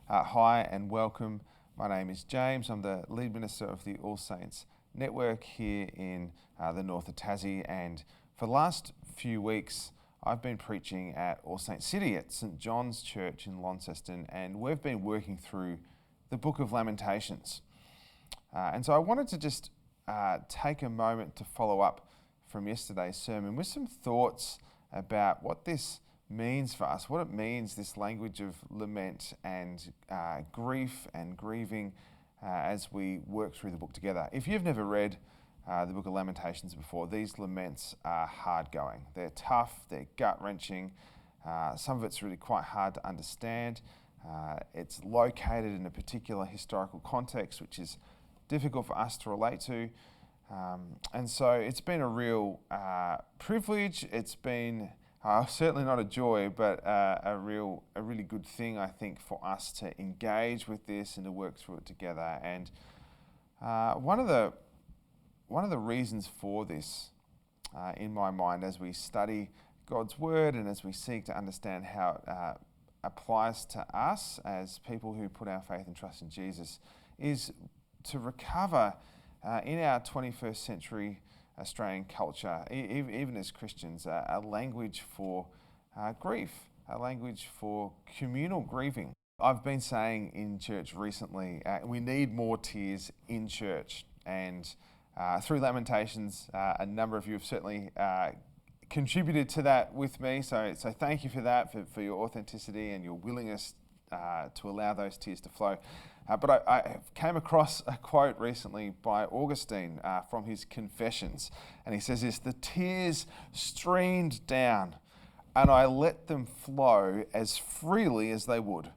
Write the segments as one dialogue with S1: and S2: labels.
S1: Hi and welcome. My name is James. I'm the lead minister of the All Saints Network here in the north of Tassie, and for the last few weeks I've been preaching at All Saints City at St John's Church in Launceston, and we've been working through the book of Lamentations. And so I wanted to just take a moment to follow up from yesterday's sermon with some thoughts about what this means for us, what it means, this language of lament and grief and grieving as we work through the book together. If you've never read the book of Lamentations before, these laments are hard going. They're tough, they're gut-wrenching. Some of it's really quite hard to understand. It's located in a particular historical context, which is difficult for us to relate to. And so it's been a real privilege. It's been certainly not a joy, but a really good thing, I think, for us to engage with this and to work through it together. And one of the reasons for this, in my mind, as we study God's Word and as we seek to understand how it applies to us as people who put our faith and trust in Jesus, is to recover in our 21st century Australian culture, even as Christians, a language for grief, a language for communal grieving. I've been saying in church recently, we need more tears in church, and through Lamentations, a number of you have certainly contributed to that with me, so thank you for that, for your authenticity and your willingness to allow those tears to flow. But I came across a quote recently by Augustine from his Confessions, and he says this: "The tears streamed down, and I let them flow as freely as they would,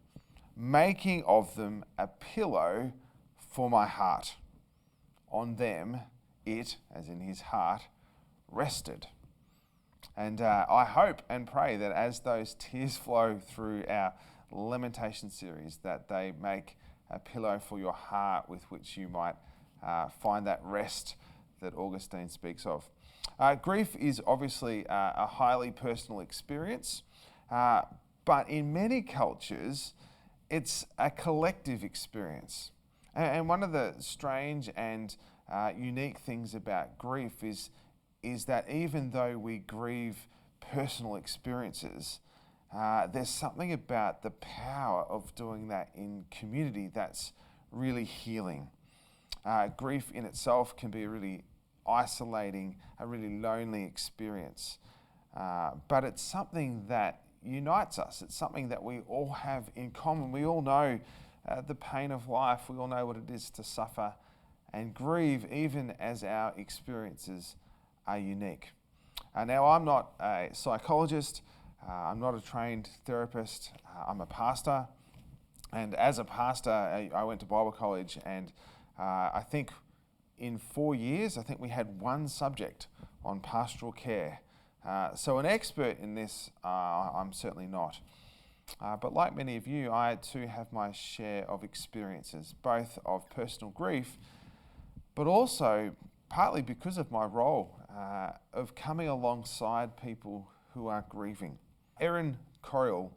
S1: making of them a pillow for my heart. On them it," as in his heart, "rested." And I hope and pray that as those tears flow through our Lamentation series, that they make a pillow for your heart with which you might find that rest that Augustine speaks of. Grief is obviously a highly personal experience, but in many cultures, it's a collective experience. And one of the strange and unique things about grief is that even though we grieve personal experiences, there's something about the power of doing that in community that's really healing. Grief in itself can be a really isolating, a really lonely experience, but it's something that unites us. It's something that we all have in common. We all know the pain of life. We all know what it is to suffer and grieve, even as our experiences are unique. Now, I'm not a psychologist. I'm not a trained therapist. I'm a pastor, and as a pastor, I went to Bible college, and I think in 4 years, I think we had one subject on pastoral care. So an expert in this, I'm certainly not. But like many of you, I too have my share of experiences, both of personal grief, but also partly because of my role of coming alongside people who are grieving. Erin Coriel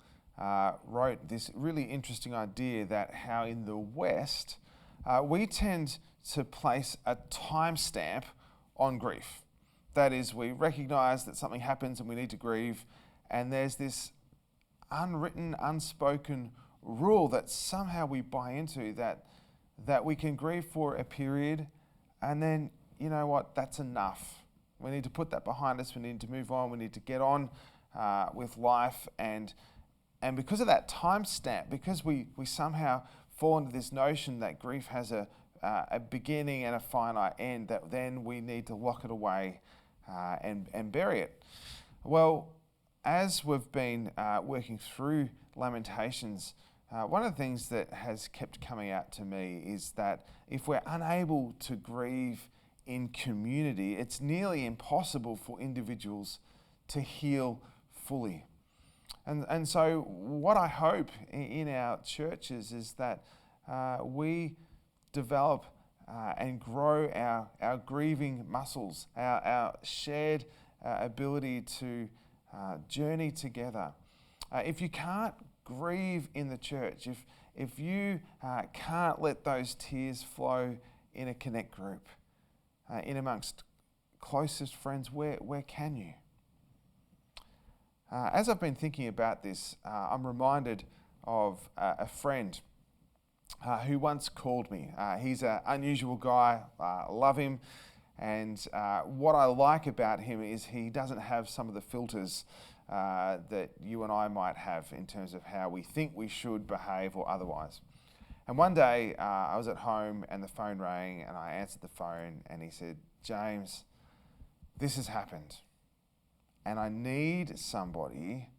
S1: wrote this really interesting idea that how in the West we tend to place a timestamp on grief. That is, we recognise that something happens and we need to grieve, and there's this unwritten, unspoken rule that somehow we buy into, that we can grieve for a period, and then, you know what, that's enough. We need to put that behind us, we need to move on, we need to get on with life, and because of that timestamp, because we somehow fall into this notion that grief has a beginning and a finite end, that then we need to lock it away and bury it. Well, as we've been working through Lamentations, one of the things that has kept coming out to me is that if we're unable to grieve in community, it's nearly impossible for individuals to heal fully. And so what I hope in our churches is that we develop and grow our grieving muscles, our shared ability to journey together. If you can't grieve in the church, if you can't let those tears flow in a connect group, in amongst closest friends, where can you? As I've been thinking about this, I'm reminded of a friend who once called me. He's an unusual guy, love him, and what I like about him is he doesn't have some of the filters that you and I might have in terms of how we think we should behave or otherwise. And one day I was at home and the phone rang and I answered the phone and he said, "James, this has happened and I need somebody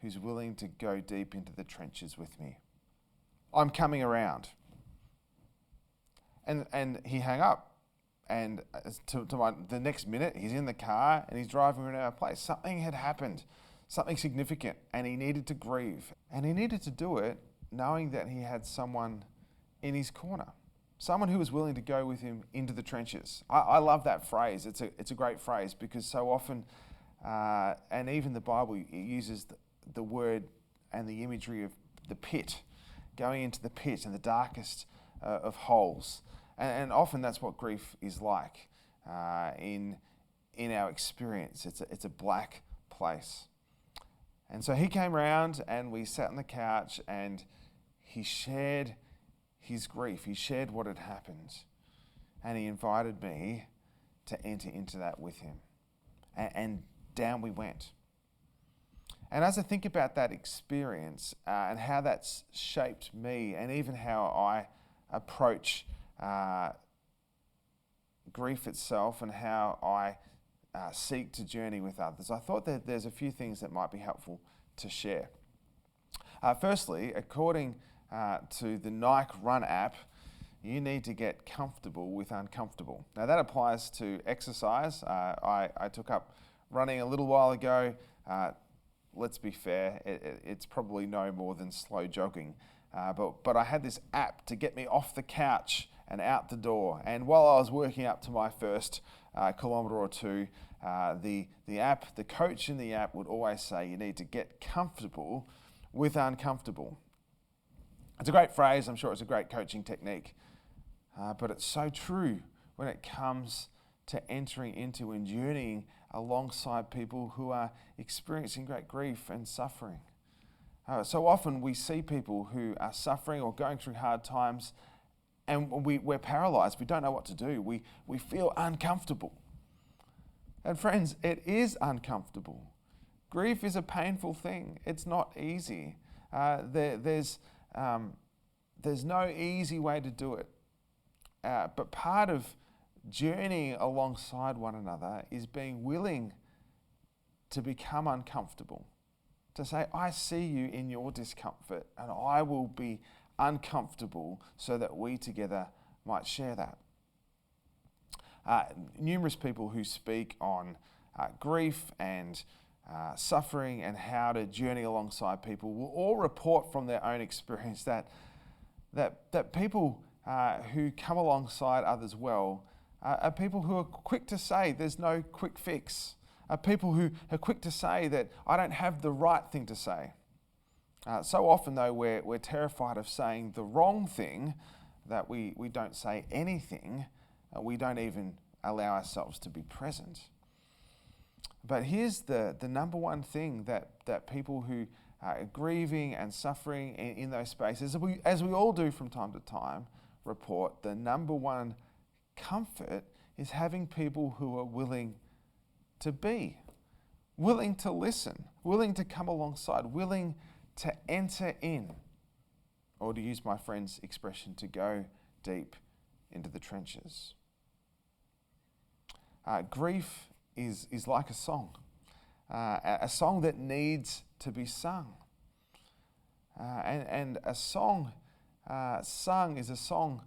S1: who's willing to go deep into the trenches with me. I'm coming around." And he hung up. And the next minute, he's in the car and he's driving around our place. Something had happened, something significant, and he needed to grieve. And he needed to do it knowing that he had someone in his corner, someone who was willing to go with him into the trenches. I love that phrase. It's a great phrase because so often, and even the Bible uses the word and the imagery of the pit, going into the pit and the darkest of holes. And often that's what grief is like in our experience. It's a black place. And so he came round and we sat on the couch and he shared his grief. He shared what had happened. And he invited me to enter into that with him. And down we went. And as I think about that experience and how that's shaped me and even how I approach grief itself and how I seek to journey with others, I thought that there's a few things that might be helpful to share. Firstly, according to the Nike Run app, you need to get comfortable with uncomfortable. Now that applies to exercise. I took up running a little while ago. Let's be fair, it's probably no more than slow jogging. But I had this app to get me off the couch and out the door. And while I was working up to my first kilometre or two, the coach in the app would always say you need to get comfortable with uncomfortable. It's a great phrase. I'm sure it's a great coaching technique. But it's so true when it comes to entering into and journeying alongside people who are experiencing great grief and suffering. So often we see people who are suffering or going through hard times and we're paralyzed. We don't know what to do. We feel uncomfortable. And friends, it is uncomfortable. Grief is a painful thing. It's not easy. There's no easy way to do it. But part of journeying alongside one another is being willing to become uncomfortable. To say, I see you in your discomfort and I will be uncomfortable so that we together might share that. Numerous people who speak on grief and suffering and how to journey alongside people will all report from their own experience that people who come alongside others well are people who are quick to say there's no quick fix. People who are quick to say that I don't have the right thing to say. So often though we're terrified of saying the wrong thing that we don't say anything. We don't even allow ourselves to be present. But here's the number one thing that people who are grieving and suffering in those spaces, as we all do from time to time, report, the number one comfort is having people who are willing to be, willing to listen, willing to come alongside, willing to enter in, or to use my friend's expression, to go deep into the trenches. Grief is like a song that needs to be sung. And a song sung is a song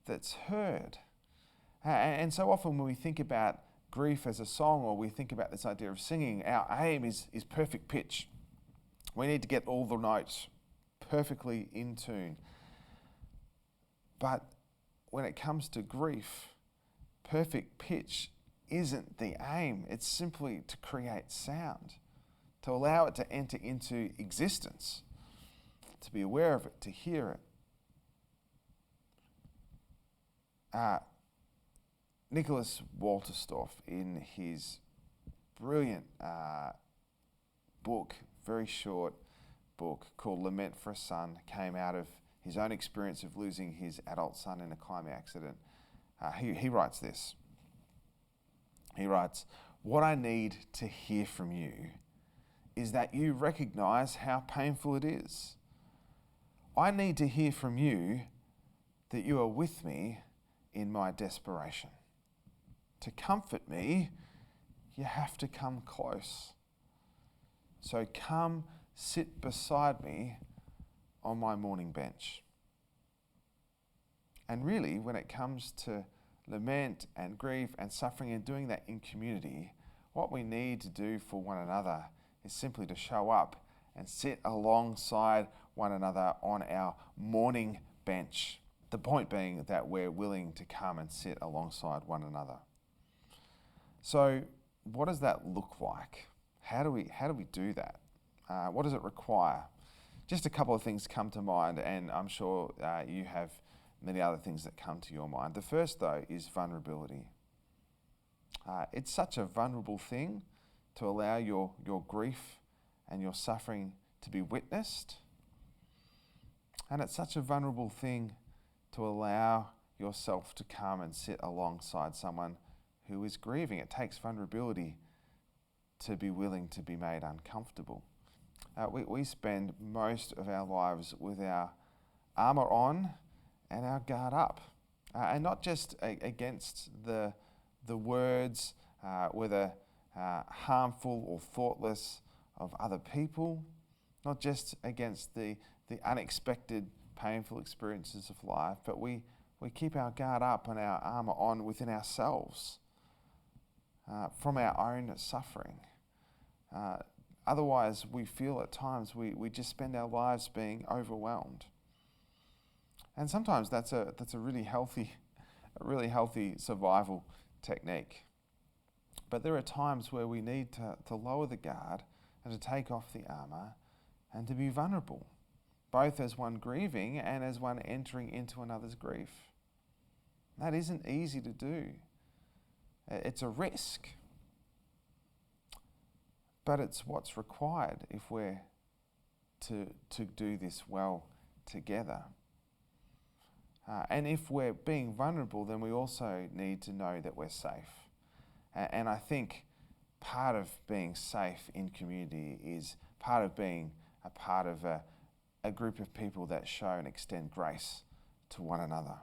S1: that's heard. And so often when we think about grief as a song, or we think about this idea of singing, our aim is perfect pitch. We need to get all the notes perfectly in tune. But when it comes to grief, perfect pitch isn't the aim. It's simply to create sound, to allow it to enter into existence, to be aware of it, to hear it. Nicholas Walterstorff, in his brilliant book, very short book called Lament for a Son, came out of his own experience of losing his adult son in a climbing accident. He writes this. He writes, "What I need to hear from you is that you recognize how painful it is. I need to hear from you that you are with me in my desperation. To comfort me, you have to come close. So come sit beside me on my mourning bench." And really, when it comes to lament and grief and suffering and doing that in community, what we need to do for one another is simply to show up and sit alongside one another on our mourning bench. The point being that we're willing to come and sit alongside one another. So what does that look like? How do we do that? What does it require? Just a couple of things come to mind, and I'm sure you have many other things that come to your mind. The first, though, is vulnerability. It's such a vulnerable thing to allow your grief and your suffering to be witnessed. And it's such a vulnerable thing to allow yourself to come and sit alongside someone who is grieving. It takes vulnerability to be willing to be made uncomfortable. We spend most of our lives with our armour on and our guard up. And not just against the words, whether harmful or thoughtless, of other people, not just against the unexpected, painful experiences of life, but we keep our guard up and our armour on within ourselves from our own suffering. Otherwise, we feel at times we just spend our lives being overwhelmed. And sometimes that's a really healthy survival technique. But there are times where we need to lower the guard and to take off the armour and to be vulnerable, both as one grieving and as one entering into another's grief. That isn't easy to do. It's a risk. But it's what's required if we're to do this well together. And if we're being vulnerable, then we also need to know that we're safe. And I think part of being safe in community is part of being a part of a group of people that show and extend grace to one another.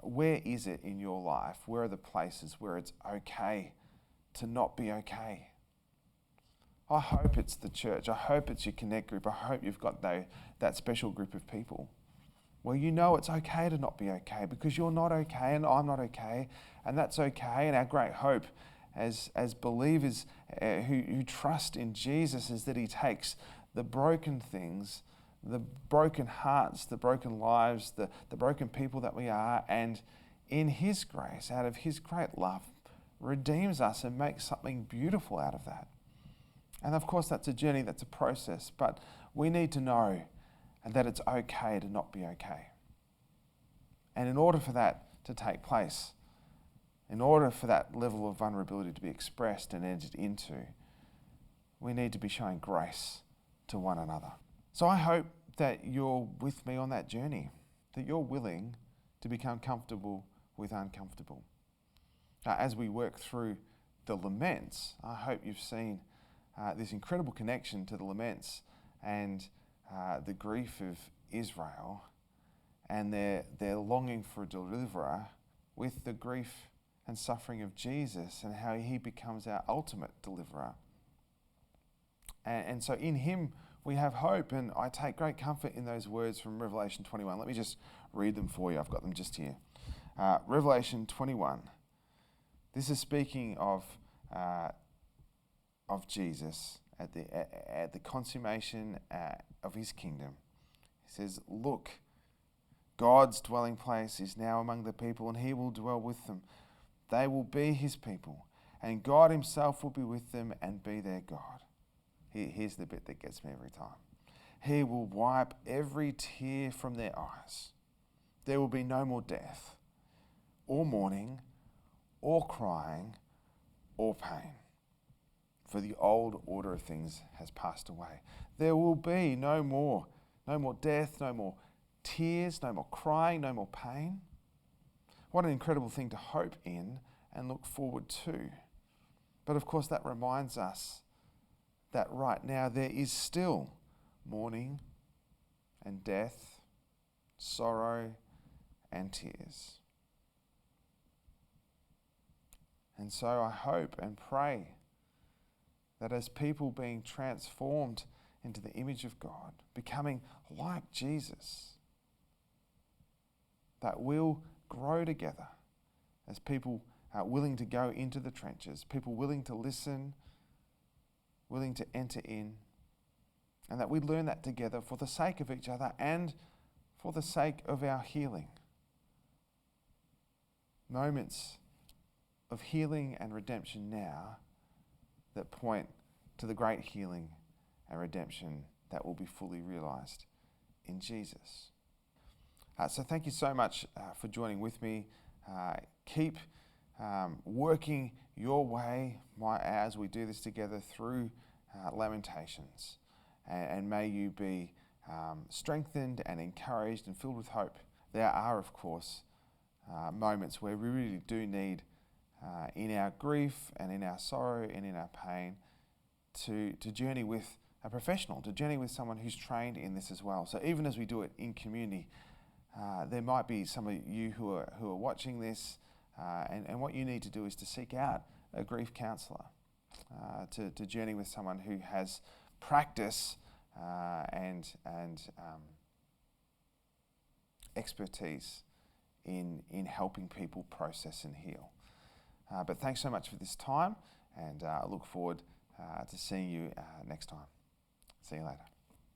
S1: Where is it in your life? Where are the places where it's okay to not be okay? I hope it's the church. I hope it's your connect group. I hope you've got that special group of people where you know it's okay to not be okay because you're not okay and I'm not okay, and that's okay. And our great hope as believers who trust in Jesus is that he takes the broken things, the broken hearts, the broken lives, the broken people that we are, and in his grace, out of his great love, redeems us and makes something beautiful out of that. And of course, that's a journey, that's a process, but we need to know that it's okay to not be okay. And in order for that to take place, in order for that level of vulnerability to be expressed and entered into, we need to be showing grace to one another. So I hope that you're with me on that journey, that you're willing to become comfortable with uncomfortable. As we work through the laments, I hope you've seen this incredible connection to the laments and the grief of Israel and their longing for a deliverer with the grief and suffering of Jesus and how he becomes our ultimate deliverer. And so in him we have hope, and I take great comfort in those words from Revelation 21. Let me just read them for you. I've got them just here. Revelation 21. This is speaking of Jesus at the consummation of his kingdom. He says, "Look, God's dwelling place is now among the people, and he will dwell with them. They will be his people, and God himself will be with them and be their God." Here's the bit that gets me every time. He will wipe every tear from their eyes. There will be no more death, or mourning, or crying, or pain. For the old order of things has passed away. There will be no more death, no more tears, no more crying, no more pain. What an incredible thing to hope in and look forward to. But of course, that reminds us that right now there is still mourning and death, sorrow and tears. And so I hope and pray that as people being transformed into the image of God, becoming like Jesus, that we'll grow together as people willing to go into the trenches, people willing to listen, willing to enter in, and that we learn that together for the sake of each other and for the sake of our healing. Moments of healing and redemption now that point to the great healing and redemption that will be fully realized in Jesus. So thank you so much for joining with me. Keep working your way as we do this together through Lamentations. And may you be strengthened and encouraged and filled with hope. There are, of course, moments where we really do need, in our grief and in our sorrow and in our pain, to journey with a professional, to journey with someone who's trained in this as well. So even as we do it in community, there might be some of you who are watching this, and what you need to do is to seek out a grief counsellor, to journey with someone who has practice and expertise in helping people process and heal. But thanks so much for this time, and I look forward to seeing you next time. See you later.